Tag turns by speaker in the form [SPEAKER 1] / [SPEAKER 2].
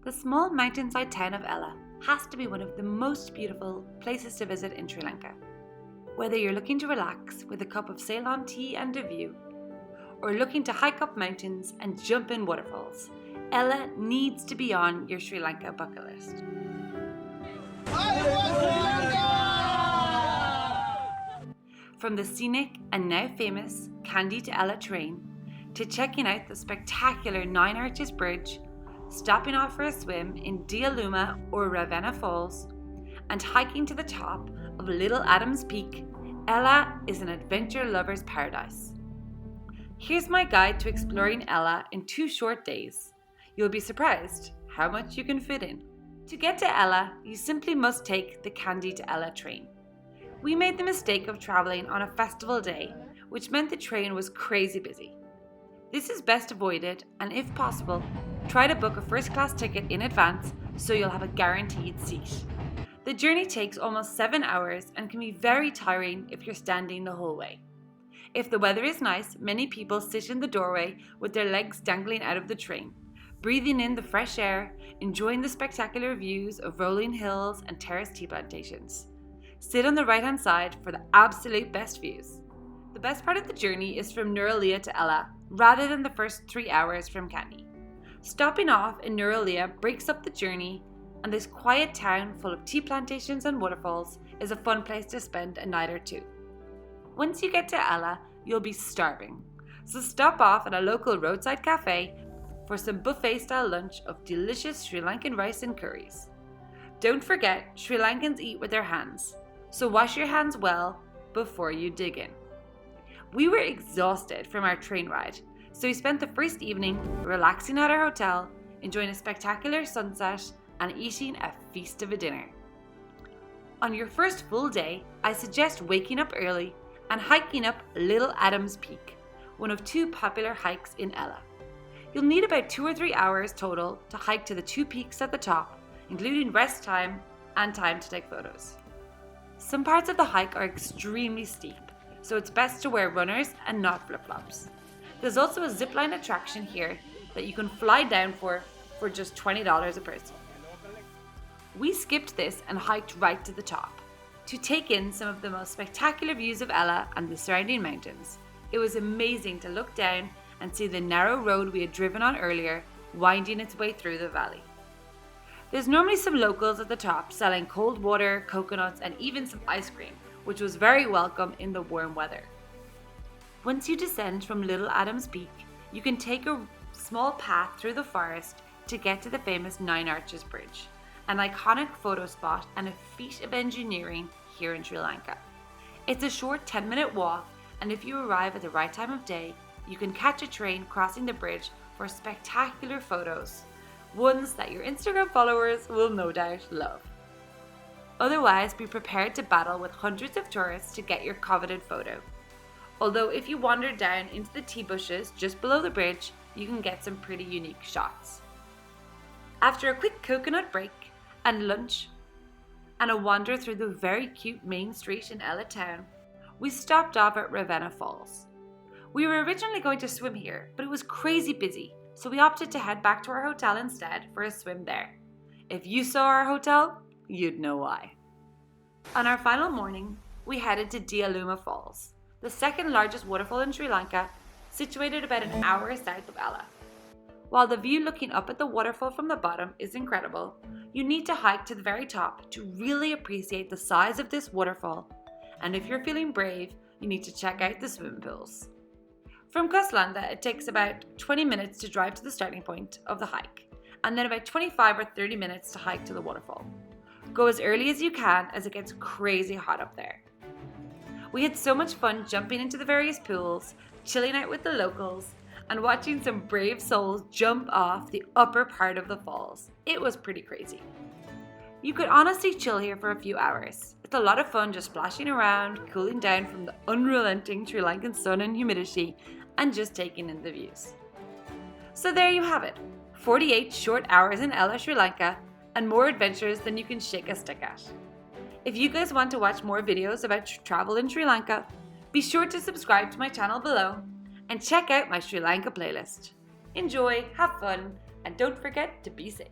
[SPEAKER 1] The small mountainside town of Ella has to be one of the most beautiful places to visit in Sri Lanka. Whether you're looking to relax with a cup of Ceylon tea and a view, or looking to hike up mountains and jump in waterfalls, Ella needs to be on your Sri Lanka bucket list. From the scenic and now famous Kandy to Ella train, to checking out the spectacular Nine Arches Bridge, stopping off for a swim in Diyaluma or Ravenna Falls, and hiking to the top of Little Adams Peak, Ella is an adventure lover's paradise. Here's my guide to exploring Ella in 2 short days. You'll be surprised how much you can fit in. To get to Ella, you simply must take the Kandy to Ella train. We made the mistake of traveling on a festival day, which meant the train was crazy busy. This is best avoided, and if possible, try to book a first-class ticket in advance so you'll have a guaranteed seat. The journey takes almost 7 hours and can be very tiring if you're standing the whole way. If the weather is nice, many people sit in the doorway with their legs dangling out of the train, breathing in the fresh air, enjoying the spectacular views of rolling hills and terraced tea plantations. Sit on the right-hand side for the absolute best views. The best part of the journey is from Nurulia to Ella, rather than the first 3 hours from Kandy. Stopping off in Nurulia breaks up the journey, and this quiet town full of tea plantations and waterfalls is a fun place to spend a night or two. Once you get to Ella, you'll be starving, so stop off at a local roadside cafe for some buffet-style lunch of delicious Sri Lankan rice and curries. Don't forget, Sri Lankans eat with their hands, so wash your hands well before you dig in. We were exhausted from our train ride, so we spent the first evening relaxing at our hotel, enjoying a spectacular sunset, and eating a feast of a dinner. On your first full day, I suggest waking up early and hiking up Little Adams Peak, one of 2 popular hikes in Ella. You'll need about 2 or 3 hours total to hike to the 2 peaks at the top, including rest time and time to take photos. Some parts of the hike are extremely steep, so it's best to wear runners and not flip-flops. There's also a zipline attraction here that you can fly down for just $20 a person. We skipped this and hiked right to the top to take in some of the most spectacular views of Ella and the surrounding mountains. It was amazing to look down and see the narrow road we had driven on earlier winding its way through the valley. There's normally some locals at the top selling cold water, coconuts, and even some ice cream, which was very welcome in the warm weather. Once you descend from Little Adams Peak, you can take a small path through the forest to get to the famous Nine Arches Bridge, an iconic photo spot and a feat of engineering here in Sri Lanka. It's a short 10-minute walk, and if you arrive at the right time of day, you can catch a train crossing the bridge for spectacular photos, ones that your Instagram followers will no doubt love. Otherwise, be prepared to battle with hundreds of tourists to get your coveted photo. Although if you wander down into the tea bushes just below the bridge, you can get some pretty unique shots. After a quick coconut break and lunch, and a wander through the very cute main street in Ella town, we stopped off at Ravenna Falls. We were originally going to swim here, but it was crazy busy, so we opted to head back to our hotel instead for a swim there. If you saw our hotel, you'd know why. On our final morning, we headed to Diyaluma Falls, the second largest waterfall in Sri Lanka, situated about an hour south of Ella. While the view looking up at the waterfall from the bottom is incredible, you need to hike to the very top to really appreciate the size of this waterfall, and if you're feeling brave, you need to check out the swimming pools. From Koslanda, it takes about 20 minutes to drive to the starting point of the hike, and then about 25 or 30 minutes to hike to the waterfall. Go as early as you can, as it gets crazy hot up there. We had so much fun jumping into the various pools, chilling out with the locals, and watching some brave souls jump off the upper part of the falls. It was pretty crazy. You could honestly chill here for a few hours. It's a lot of fun just splashing around, cooling down from the unrelenting Sri Lankan sun and humidity, and just taking in the views. So there you have it, 48 short hours in Ella, Sri Lanka, and more adventures than you can shake a stick at. If you guys want to watch more videos about travel in Sri Lanka, be sure to subscribe to my channel below and check out my Sri Lanka playlist. Enjoy, have fun, and don't forget to be safe.